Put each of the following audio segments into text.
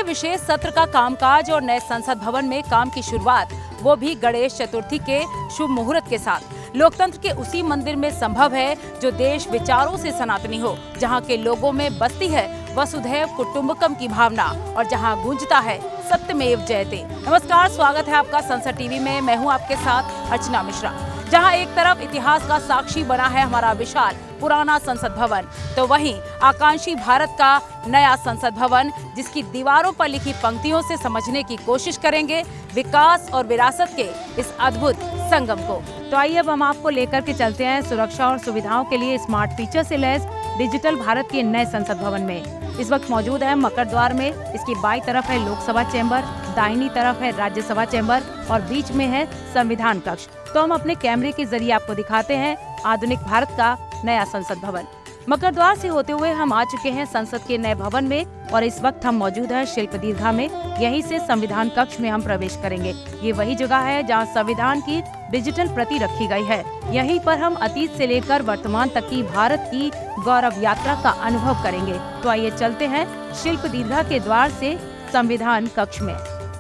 विशेष सत्र का कामकाज और नए संसद भवन में काम की शुरुआत, वो भी गणेश चतुर्थी के शुभ मुहूर्त के साथ, लोकतंत्र के उसी मंदिर में संभव है जो देश विचारों से सनातनी हो, जहां के लोगों में बसती है वसुधैव कुटुंबकम की भावना और जहां गूंजता है सत्यमेव जयते। नमस्कार, स्वागत है आपका संसद टीवी में। मैं हूं आपके साथ अर्चना मिश्रा। जहां एक तरफ इतिहास का साक्षी बना है हमारा विशाल पुराना संसद भवन, तो वहीं आकांक्षी भारत का नया संसद भवन, जिसकी दीवारों पर लिखी पंक्तियों से समझने की कोशिश करेंगे विकास और विरासत के इस अद्भुत संगम को। तो आइए अब हम आपको लेकर के चलते हैं सुरक्षा और सुविधाओं के लिए स्मार्ट फीचर से लैस डिजिटल भारत के नए संसद भवन में। इस वक्त मौजूद है मकर द्वार में। इसकी बाईं तरफ है लोकसभा चैम्बर, दाहिनी तरफ है राज्यसभा चैम्बर और बीच में है संविधान कक्ष। तो हम अपने कैमरे के जरिए आपको दिखाते हैं आधुनिक भारत का नया संसद भवन। मकर द्वार से होते हुए हम आ चुके हैं संसद के नए भवन में और इस वक्त हम मौजूद हैं शिल्प दीर्घा में। यहीं से संविधान कक्ष में हम प्रवेश करेंगे। ये वही जगह है जहां संविधान की डिजिटल प्रति रखी गई है। यहीं पर हम अतीत से लेकर वर्तमान तक की भारत की गौरव यात्रा का अनुभव करेंगे। तो आइए चलते हैं शिल्प दीर्घा के द्वार से संविधान कक्ष में।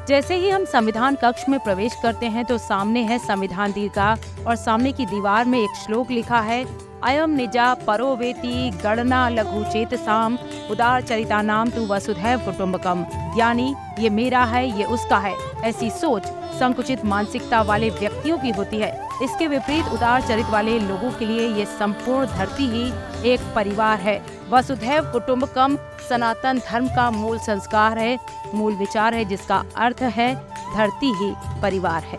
जैसे ही हम संविधान कक्ष में प्रवेश करते हैं तो सामने है संविधान दीर्घा और सामने की दीवार में एक श्लोक लिखा है, अयम निजा परो वेति गणना लघु चेतसाम उदार चरिता नाम तु वसुधैव कुटुंबकम। यानी ये मेरा है, ये उसका है। ऐसी सोच संकुचित मानसिकता वाले व्यक्तियों की होती है। इसके विपरीत उदार चरित्र वाले लोगों के लिए ये संपूर्ण धरती ही एक परिवार है। वसुधैव कुटुंबकम सनातन धर्म का मूल संस्कार है, मूल विचार है, जिसका अर्थ है धरती ही परिवार है।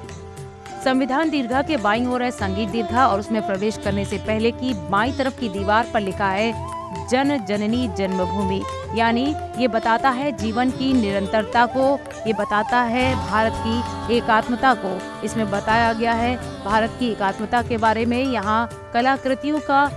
संविधान दीर्घा के बाईं ओर है संगीत दीर्घा और उसमें प्रवेश करने से पहले की बाईं तरफ की दीवार पर लिखा है जन जननी जन्मभूमि। यानी ये बताता है जीवन की निरंतरता को, ये बताता है भारत की एकात्मता को। इसमें बताया गया है भारत की एकात्मता के बारे में। यहाँ कलाकृतियों का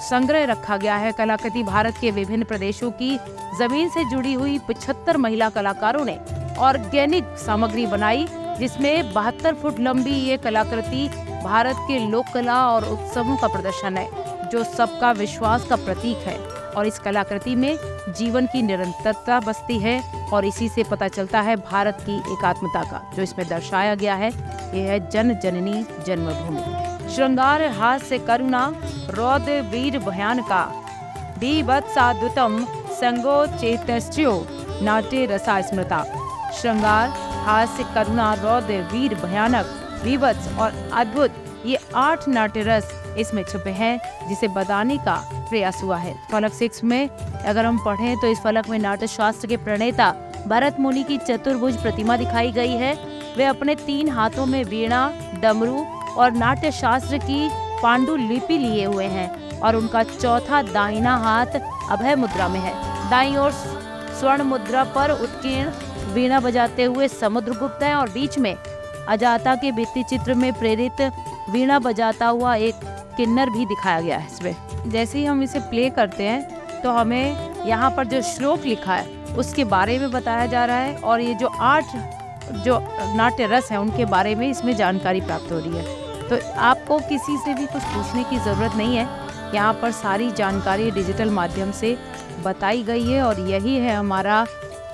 संग्रह रखा गया है। कलाकृति भारत के विभिन्न प्रदेशों की जमीन से जुड़ी हुई 75 महिला कलाकारों ने ऑर्गेनिक सामग्री बनाई, जिसमें 72 फुट लंबी ये कलाकृति भारत के लोक कला और उत्सवों का प्रदर्शन है, जो सबका विश्वास का प्रतीक है। और इस कलाकृति में जीवन की निरंतरता बसती है और इसी से पता चलता है भारत की एकात्मता का। जो इसमें दर्शाया गया है ये है जन जननी जन्मभूमि। श्रृंगार हास्य करुणा रौद्र वीर भयानका बीभत्साद्भुतम संगो चेतस्यो नाट्य रसा स्मृता। श्रृंगार हास्य करुणा रौद्र वीर भयानक बीभत्स और अद्भुत, ये 8 नाट्य रस इसमें छुपे हैं, जिसे बताने का प्रयास हुआ है। फलक 6 में अगर हम पढ़ें तो इस फलक में नाट्य शास्त्र के प्रणेता भरत मुनि की चतुर्भुज प्रतिमा दिखाई गई है। वे अपने 3 हाथों में वीणा, डमरू और नाट्य शास्त्र की पांडुलिपि लिए हुए हैं और उनका चौथा दाहिना हाथ अभय मुद्रा में है। दाईं ओर स्वर्ण मुद्रा पर उत्कीर्ण वीणा बजाते हुए समुद्रगुप्त है और बीच में अजाता के भित्ति चित्र में प्रेरित वीणा बजाता हुआ एक किन्नर भी दिखाया गया है इसमें। जैसे ही हम इसे प्ले करते हैं तो हमें यहाँ पर जो श्लोक लिखा है उसके बारे में बताया जा रहा है और ये जो 8 जो नाट्य रस है उनके बारे में इसमें जानकारी प्राप्त हो रही है। तो आपको किसी से भी कुछ पूछने की ज़रूरत नहीं है, यहाँ पर सारी जानकारी डिजिटल माध्यम से बताई गई है और यही है हमारा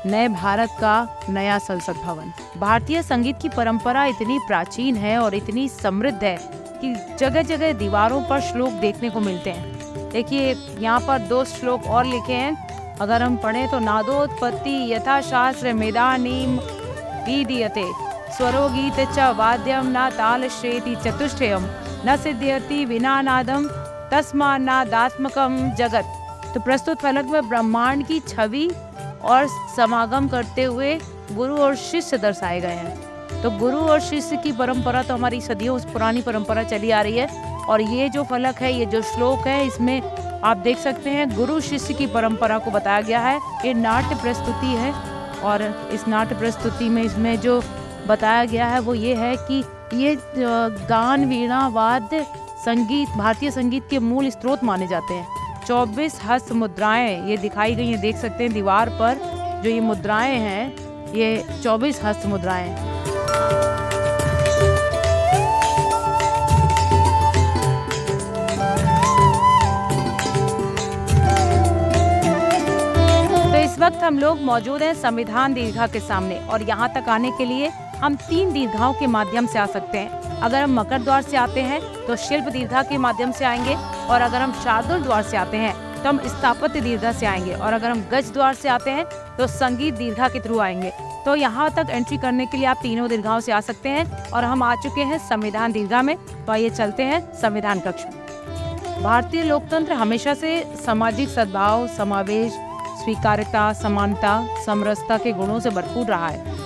नए भारत का नया संसद भवन। भारतीय संगीत की परंपरा इतनी प्राचीन है और इतनी समृद्ध है कि जगह जगह दीवारों पर श्लोक देखने को मिलते हैं। देखिए यहाँ पर 2 श्लोक और लिखे हैं। अगर हम पढ़ें तो नादोत्पत्ति यथा शास्त्र मेदानीम विदीयते स्वरो गीत च वाद्यम न ताल श्रेति चतुष्टयम न सिद्ध्यति विना नादम तस्मा नादात्मकम जगत। तो प्रस्तुत फलक में ब्रह्मांड की छवि और समागम करते हुए गुरु और शिष्य दर्शाए गए हैं। तो गुरु और शिष्य की परंपरा तो हमारी सदियों पुरानी परंपरा चली आ रही है और ये जो फलक है, ये जो श्लोक है, इसमें आप देख सकते हैं गुरु शिष्य की परंपरा को बताया गया है। ये नाट्य प्रस्तुति है और इस नाट्य प्रस्तुति में इसमें जो बताया गया है वो ये है कि ये गान, वीणा, वाद्य, संगीत भारतीय संगीत के मूल स्रोत माने जाते हैं। 24 हस्त मुद्राएं ये दिखाई गई हैं, देख सकते हैं दीवार पर जो ये मुद्राएं हैं, ये 24 हस्त मुद्राएं। इस वक्त हम लोग मौजूद हैं संविधान दीर्घा के सामने और यहाँ तक आने के लिए हम 3 दीर्घाओं के माध्यम से आ सकते हैं। अगर हम मकर द्वार से आते हैं तो शिल्प दीर्घा के माध्यम से आएंगे, और अगर हम शार्दुल द्वार से आते हैं तो हम स्थापत्य दीर्घा से आएंगे, और अगर हम गज द्वार से आते हैं तो संगीत दीर्घा के थ्रू आएंगे। तो यहाँ तक एंट्री करने के लिए आप तीनों दीर्घाओं से आ सकते हैं और हम आ चुके हैं संविधान दीर्घा में। तो आइए चलते हैं संविधान कक्ष में। भारतीय लोकतंत्र हमेशा से सामाजिक सद्भाव, समावेश, स्वीकार्यता, समानता, समरसता के गुणों से भरपूर रहा है,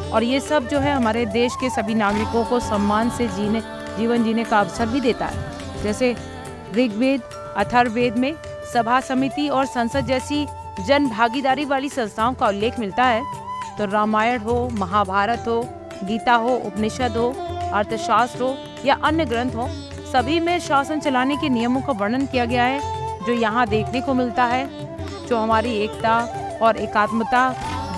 और ये सब जो है हमारे देश के सभी नागरिकों को सम्मान से जीवन जीने का अवसर भी देता है। जैसे ऋग्वेद, अथर्ववेद में सभा समिति और संसद जैसी जन भागीदारी वाली संस्थाओं का उल्लेख मिलता है, तो रामायण हो, महाभारत हो, गीता हो, उपनिषद हो, अर्थशास्त्र हो या अन्य ग्रंथ हो, सभी में शासन चलाने के नियमों का वर्णन किया गया है, जो यहाँ देखने को मिलता है, जो हमारी एकता और एकात्मता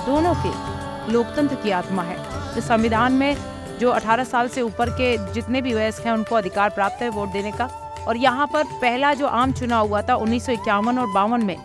दोनों के लोकतंत्र की आत्मा है। तो संविधान में जो 18 साल से ऊपर के जितने भी वयस्क हैं उनको अधिकार प्राप्त है वोट देने का। और यहाँ पर पहला जो आम चुनाव हुआ था 1951 और 52 में,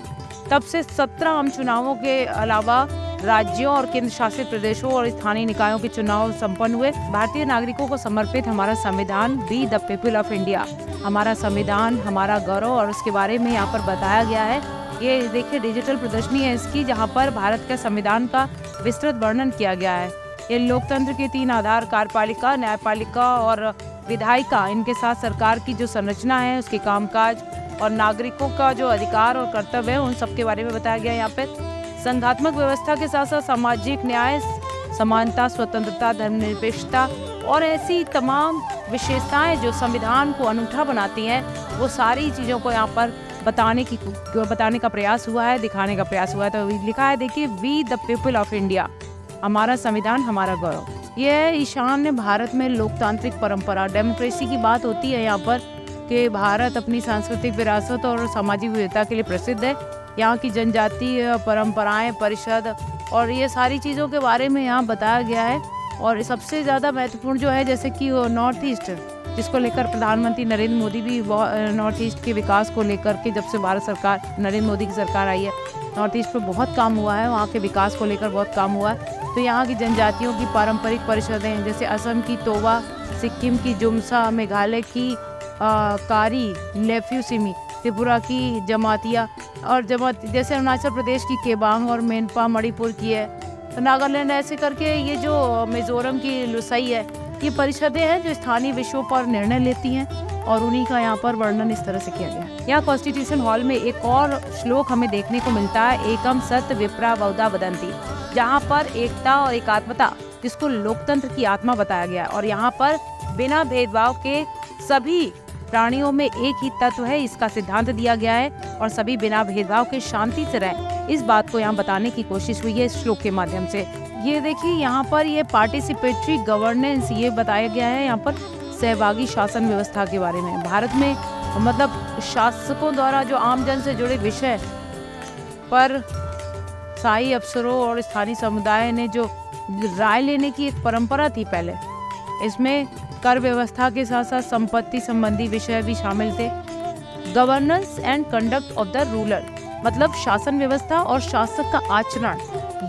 तब से 17 आम चुनावों के अलावा राज्यों और केंद्र शासित प्रदेशों और स्थानीय निकायों के चुनाव संपन्न हुए। भारतीय नागरिकों को समर्पित हमारा संविधान, we the people of India, हमारा संविधान हमारा गौरव, और उसके बारे में यहाँ पर बताया गया है। ये देखिए डिजिटल प्रदर्शनी है इसकी, जहाँ पर भारत के संविधान का विस्तृत वर्णन किया गया है। ये लोकतंत्र के 3 आधार, कार्यपालिका, न्यायपालिका और विधायिका, इनके साथ सरकार की जो संरचना है, उसके कामकाज और नागरिकों का जो अधिकार और कर्तव्य है, उन सब के बारे में बताया गया है। यहाँ पे संघात्मक व्यवस्था के साथ साथ सामाजिक न्याय, समानता, स्वतंत्रता, धर्मनिरपेक्षता और ऐसी तमाम विशेषताएं जो संविधान को अनूठा बनाती हैं, वो सारी चीज़ों को यहाँ पर बताने का प्रयास हुआ है, दिखाने का प्रयास हुआ है। तो लिखा है, देखिए, we the people of India, हमारा संविधान हमारा गौरव। यह ईशान्य भारत में लोकतांत्रिक परंपरा, डेमोक्रेसी की बात होती है यहाँ पर, कि भारत अपनी सांस्कृतिक विरासत और सामाजिक विविधता के लिए प्रसिद्ध है। यहाँ की जनजातीय परंपराएं, परिषद और ये सारी चीज़ों के बारे में यहाँ बताया गया है। और सबसे ज़्यादा महत्वपूर्ण जो है, जैसे कि नॉर्थ ईस्ट, जिसको लेकर प्रधानमंत्री नरेंद्र मोदी भी नॉर्थ ईस्ट के विकास को लेकर के, जब से भारत सरकार, नरेंद्र मोदी की सरकार आई है, नॉर्थ ईस्ट पर बहुत काम हुआ है, वहाँ के विकास को लेकर बहुत काम हुआ है। तो यहाँ की जनजातियों की पारंपरिक परिषदें, जैसे असम की तोवा, सिक्किम की जुमसा, मेघालय की कारी, लेफ्यूसिमी, त्रिपुरा की जमातिया, और जैसे अरुणाचल प्रदेश की केबांग और मेनपा, मणिपुर की है, तो नागालैंड, ऐसे करके ये जो मिजोरम की लुसाई है, ये परिषदें हैं जो स्थानीय विषयों पर निर्णय लेती हैं, और उन्हीं का यहाँ पर वर्णन इस तरह से किया गया है। यहाँ कॉन्स्टिट्यूशन हॉल में एक और श्लोक हमें देखने को मिलता है, एकम सत्य विप्रा बहुधा वदंती, जहाँ पर एकता और एकात्मता, जिसको लोकतंत्र की आत्मा बताया गया है, और यहाँ पर बिना भेदभाव के सभी प्राणियों में एक ही तत्व है, इसका सिद्धांत दिया गया है, और सभी बिना भेदभाव के शांति से रहें, इस बात को यहाँ बताने की कोशिश हुई है इस श्लोक के माध्यम से। ये देखिए, यहाँ पर ये पार्टिसिपेटरी गवर्नेंस, ये बताया गया है यहाँ पर सहभागी शासन व्यवस्था के बारे में। भारत में मतलब शासकों द्वारा जो आमजन से जुड़े विषय पर स्थायी अफसरों और स्थानीय समुदाय ने जो राय लेने की एक परंपरा थी पहले, इसमें कर व्यवस्था के साथ साथ संपत्ति संबंधी विषय भी शामिल थे। Governance and conduct of the ruler, मतलब शासन व्यवस्था और शासक का आचरण,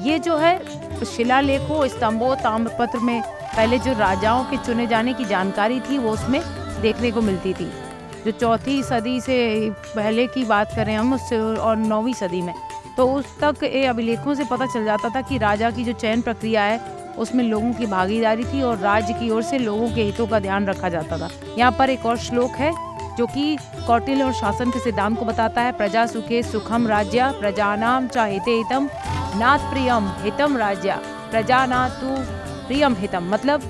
ये जो है शिलालेखों, स्तंभों, ताम्रपत्र में पहले जो राजाओं के चुने जाने की जानकारी थी वो उसमें देखने को मिलती थी। जो 4वीं सदी से पहले की बात करें हम उससे, और 9वीं सदी में, तो उस तक ये अभिलेखों से पता चल जाता था कि राजा की जो चयन प्रक्रिया है उसमें लोगों की भागीदारी थी और राज्य की ओर से लोगों के हितों का ध्यान रखा जाता था। यहाँ पर एक और श्लोक है जो कि कौटिल्य और शासन के सिद्धांत को बताता है। प्रजा सुखे सुखम राज्य, प्रजानाम च हिते हितम, नाथ प्रियम हितम राज्य, प्रजा ना तु प्रियम हितम, मतलब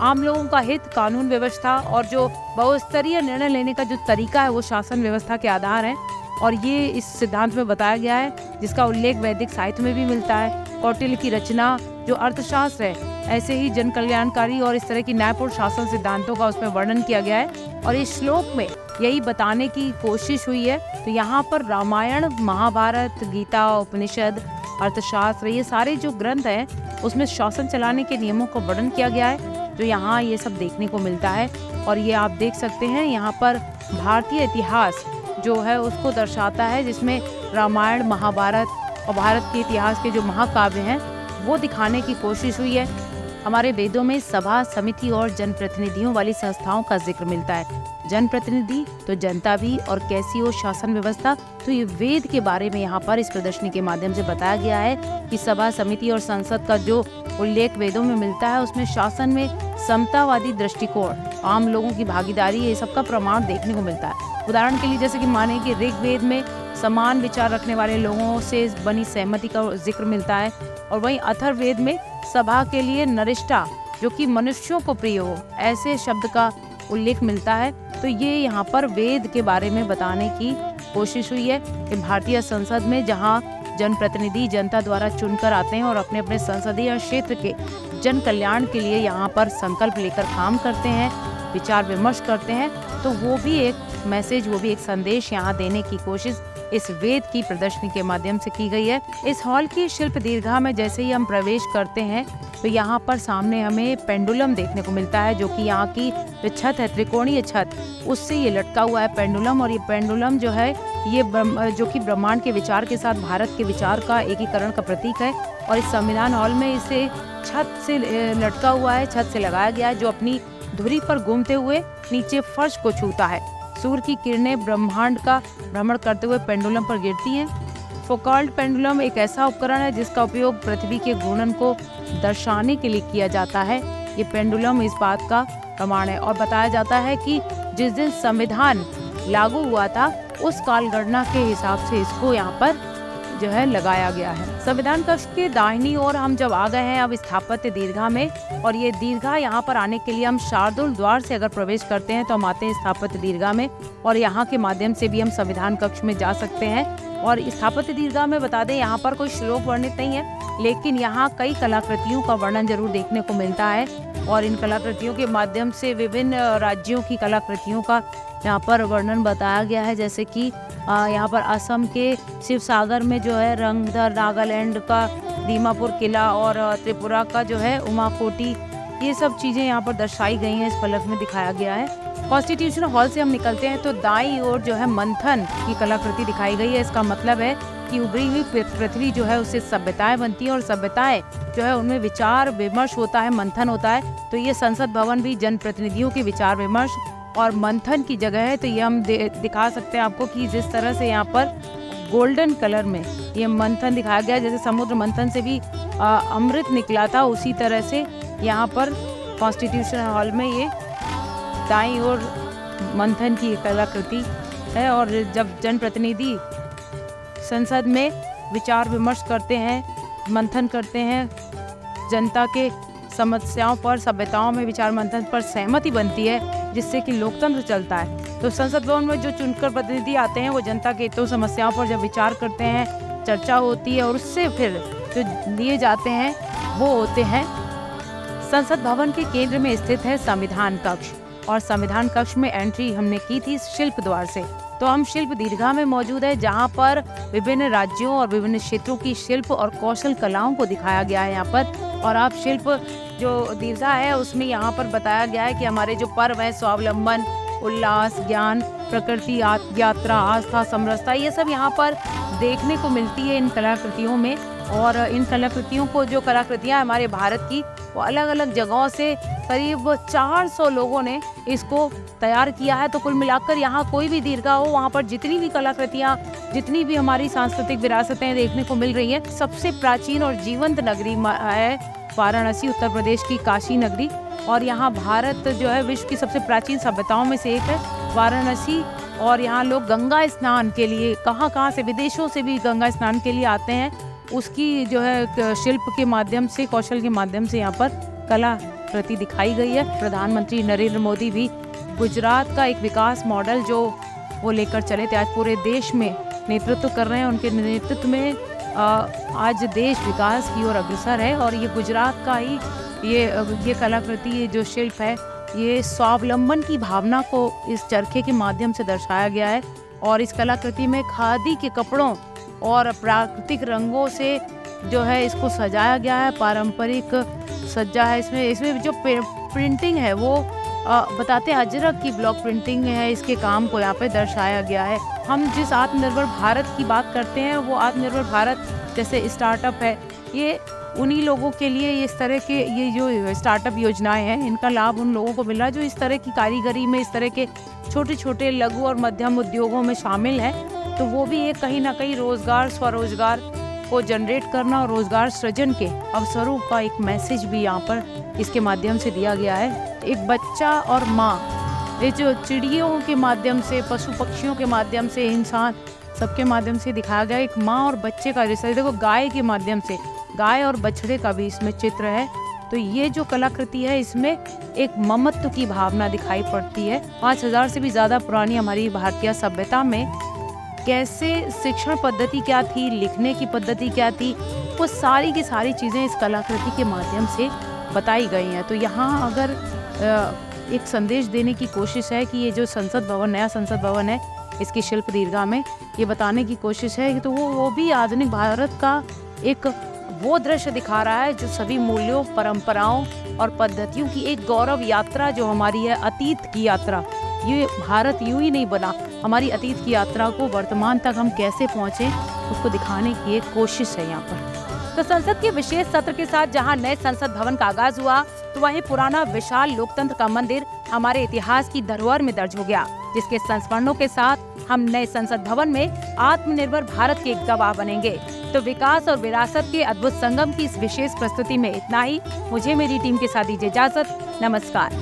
आम लोगों का हित, कानून व्यवस्था और जो बहुस्तरीय निर्णय लेने का जो तरीका है वो शासन व्यवस्था के आधार है। और ये इस सिद्धांत में बताया गया है, जिसका उल्लेख वैदिक साहित्य में भी मिलता है। कौटिल्य की रचना जो अर्थशास्त्र है, ऐसे ही जन कल्याणकारी और इस तरह की न्यायपूर्ण शासन सिद्धांतों का उसमें वर्णन किया गया है। और इस श्लोक में यही बताने की कोशिश हुई है। तो यहाँ पर रामायण, महाभारत, गीता, उपनिषद, अर्थशास्त्र, ये सारे जो ग्रंथ हैं उसमें शासन चलाने के नियमों का वर्णन किया गया है, जो यहाँ ये सब देखने को मिलता है। और ये आप देख सकते हैं यहाँ पर भारतीय इतिहास जो है उसको दर्शाता है, जिसमें रामायण, महाभारत, और भारत के इतिहास के जो महाकाव्य हैं वो दिखाने की कोशिश हुई है। हमारे वेदों में सभा, समिति और जनप्रतिनिधियों वाली संस्थाओं का जिक्र मिलता है। जनप्रतिनिधि तो जनता भी, और कैसी हो शासन व्यवस्था, तो ये वेद के बारे में यहाँ पर इस प्रदर्शनी के माध्यम से बताया गया है कि सभा, समिति और संसद का जो उल्लेख वेदों में मिलता है उसमें शासन में समतावादी दृष्टिकोण, आम लोगों की भागीदारी, ये सबका प्रमाण देखने को मिलता है। उदाहरण के लिए जैसे कि माने कि ऋग्वेद में समान विचार रखने वाले लोगों से बनी सहमति का जिक्र मिलता है, और वहीं अथर्ववेद में सभा के लिए नरिष्ठा, जो कि मनुष्यों को प्रिय हो, ऐसे शब्द का उल्लेख मिलता है। तो ये यहाँ पर वेद के बारे में बताने की कोशिश हुई है कि भारतीय संसद में जहाँ जनप्रतिनिधि जनता द्वारा चुनकर आते हैं और अपने अपने संसदीय क्षेत्र के जन कल्याण के लिए यहाँ पर संकल्प लेकर काम करते हैं, विचार विमर्श करते हैं, तो वो भी एक मैसेज, वो भी एक संदेश यहाँ देने की कोशिश इस वेद की प्रदर्शनी के माध्यम से की गई है। इस हॉल की शिल्प दीर्घा में जैसे ही हम प्रवेश करते हैं तो यहाँ पर सामने हमें पेंडुलम देखने को मिलता है, जो कि यहाँ की जो छत है, त्रिकोणीय छत, उससे ये लटका हुआ है पेंडुलम। और ये पेंडुलम जो है ये जो कि ब्रह्मांड के विचार के साथ भारत के विचार का एकीकरण का प्रतीक है। और इस संविधान हॉल में इसे छत से लटका हुआ है, छत से लगाया गया है, जो अपनी धुरी पर घूमते हुए नीचे फर्श को छूता है। सूर्य की किरणें ब्रह्मांड का भ्रमण करते हुए पेंडुलम पर गिरती हैं। फोकाल्ट पेंडुलम एक ऐसा उपकरण है जिसका उपयोग पृथ्वी के घूर्णन को दर्शाने के लिए किया जाता है। ये पेंडुलम इस बात का प्रमाण है, और बताया जाता है कि जिस दिन संविधान लागू हुआ था उस काल गणना के हिसाब से इसको यहाँ पर जो है लगाया गया है। संविधान कक्ष के दाहिनी ओर हम जब आ गए हैं अब स्थापत्य दीर्घा में, और ये दीर्घा यहाँ पर आने के लिए हम शार्दुल द्वार से अगर प्रवेश करते हैं तो हम आते हैं स्थापत्य दीर्घा में, और यहाँ के माध्यम से भी हम संविधान कक्ष में जा सकते हैं। और स्थापत्य दीर्घा में बता दें यहाँ पर कोई श्लोक वर्णित नहीं है, लेकिन यहाँ कई कलाकृतियों का वर्णन जरूर देखने को मिलता है, और इन कलाकृतियों के माध्यम से विभिन्न राज्यों की कलाकृतियों का यहाँ पर वर्णन बताया गया है। जैसे कि यहाँ पर असम के शिवसागर में जो है रंगधर, नागालैंड का दीमापुर किला, और त्रिपुरा का जो है उमाकोटी, ये सब चीज़ें यहाँ पर दर्शाई गई हैं, इस फलक में दिखाया गया है। कॉन्स्टिट्यूशन हॉल से हम निकलते हैं तो दाईं ओर जो है मंथन की कलाकृति दिखाई गई है। इसका मतलब है कि उभरी हुई पृथ्वी जो है उससे सभ्यताएं बनती हैं, और सभ्यताएं जो है उनमें विचार विमर्श होता है, मंथन होता है। तो ये संसद भवन भी जनप्रतिनिधियों के विचार विमर्श और मंथन की जगह है। तो ये हम दिखा सकते हैं आपको कि जिस तरह से यहाँ पर गोल्डन कलर में ये मंथन दिखाया गया, जैसे समुद्र मंथन से भी अमृत निकला था, उसी तरह से यहाँ पर कॉन्स्टिट्यूशन हॉल में ये दाईं ओर मंथन की कलाकृति है। और जब जनप्रतिनिधि संसद में विचार विमर्श करते हैं, मंथन करते हैं, जनता के समस्याओं पर, सभ्यताओं में विचार मंथन पर सहमति बनती है, जिससे कि लोकतंत्र चलता है। तो संसद भवन में जो चुनकर प्रतिनिधि आते हैं वो जनता के हितों समस्याओं पर जब विचार करते हैं, चर्चा होती है, और उससे फिर जो लिए जाते हैं वो होते हैं। संसद भवन के केंद्र में स्थित है संविधान कक्ष, और संविधान कक्ष में एंट्री हमने की थी शिल्प द्वार से। तो हम शिल्प दीर्घा में मौजूद है, जहाँ पर विभिन्न राज्यों और विभिन्न क्षेत्रों की शिल्प और कौशल कलाओं को दिखाया गया है यहाँ पर। और आप शिल्प जो दीर्घा है उसमें यहाँ पर बताया गया है कि हमारे जो पर्व है, स्वावलंबन, उल्लास, ज्ञान, प्रकृति, यात्रा, आस्था, समरसता, ये सब यहाँ पर देखने को मिलती है इन कलाकृतियों में। और इन कलाकृतियों को, जो कलाकृतियाँ हमारे भारत की, वो अलग अलग जगहों से करीब 400 लोगों ने इसको तैयार किया है। तो कुल मिलाकर यहाँ कोई भी दीर्घा हो, वहाँ पर जितनी भी कलाकृतियाँ, जितनी भी हमारी सांस्कृतिक विरासतें देखने को मिल रही हैं, सबसे प्राचीन और जीवंत नगरी है वाराणसी, उत्तर प्रदेश की काशी नगरी। और यहाँ भारत जो है विश्व की सबसे प्राचीन सभ्यताओं में से एक है वाराणसी। और यहाँ लोग गंगा स्नान के लिए कहाँ से, विदेशों से भी गंगा स्नान के लिए आते हैं। उसकी जो है शिल्प के माध्यम से, कौशल के माध्यम से यहाँ पर कलाकृति दिखाई गई है। प्रधानमंत्री नरेंद्र मोदी भी गुजरात का एक विकास मॉडल जो वो लेकर चले थे, आज पूरे देश में नेतृत्व कर रहे हैं। उनके नेतृत्व में आज देश विकास की ओर अग्रसर है। और ये गुजरात का ही ये कलाकृति, ये जो शिल्प है, ये स्वावलंबन की भावना को इस चरखे के माध्यम से दर्शाया गया है। और इस कलाकृति में खादी के कपड़ों और प्राकृतिक रंगों से जो है इसको सजाया गया है, पारंपरिक सज्जा है इसमें जो प्रिंटिंग है वो बताते हैं अजरक की ब्लॉक प्रिंटिंग है, इसके काम को यहाँ पे दर्शाया गया है। हम जिस आत्मनिर्भर भारत की बात करते हैं वो आत्मनिर्भर भारत जैसे स्टार्टअप है, ये उन्हीं लोगों के लिए इस तरह के ये जो स्टार्टअप योजनाएं हैं इनका लाभ उन लोगों को मिल रहा है जो इस तरह की कारीगरी में, इस तरह के छोटे छोटे लघु और मध्यम उद्योगों में शामिल हैं। तो वो भी एक कहीं ना कहीं रोजगार, स्वरोजगार को जनरेट करना और रोजगार सृजन के अवसरों का एक मैसेज भी यहाँ पर इसके माध्यम से दिया गया है। एक बच्चा और माँ, ये जो चिड़ियों के माध्यम से, पशु पक्षियों के माध्यम से, इंसान सबके माध्यम से दिखाया गया एक माँ और बच्चे का रिश्ता। देखो गाय के माध्यम से, गाय और बछड़े का भी इसमें चित्र है। तो ये जो कलाकृति है इसमें एक ममत्व की भावना दिखाई पड़ती है। 5000 से भी ज़्यादा पुरानी हमारी भारतीय सभ्यता में कैसे शिक्षण पद्धति क्या थी, लिखने की पद्धति क्या थी, वो सारी की सारी चीज़ें इस कलाकृति के माध्यम से बताई गई हैं। तो यहाँ अगर एक संदेश देने की कोशिश है कि ये जो संसद भवन, नया संसद भवन है, इसकी शिल्प दीर्घा में ये बताने की कोशिश है तो वो भी आधुनिक भारत का एक वो दृश्य दिखा रहा है जो सभी मूल्यों, परंपराओं और पद्धतियों की एक गौरव यात्रा जो हमारी है, अतीत की यात्रा। ये भारत यूं ही नहीं बना, हमारी अतीत की यात्रा को वर्तमान तक हम कैसे पहुँचे उसको दिखाने की एक कोशिश है यहाँ पर। तो संसद के विशेष सत्र के साथ जहां नए संसद भवन का आगाज हुआ तो वहीं पुराना विशाल लोकतंत्र का मंदिर हमारे इतिहास की धरोहर में दर्ज हो गया, जिसके संस्मरणों के साथ हम नए संसद भवन में आत्मनिर्भर भारत के एक गवाह बनेंगे। तो विकास और विरासत के अद्भुत संगम की इस विशेष प्रस्तुति में इतना ही। मुझे मेरी टीम के साथ दीजिए इजाजत। नमस्कार।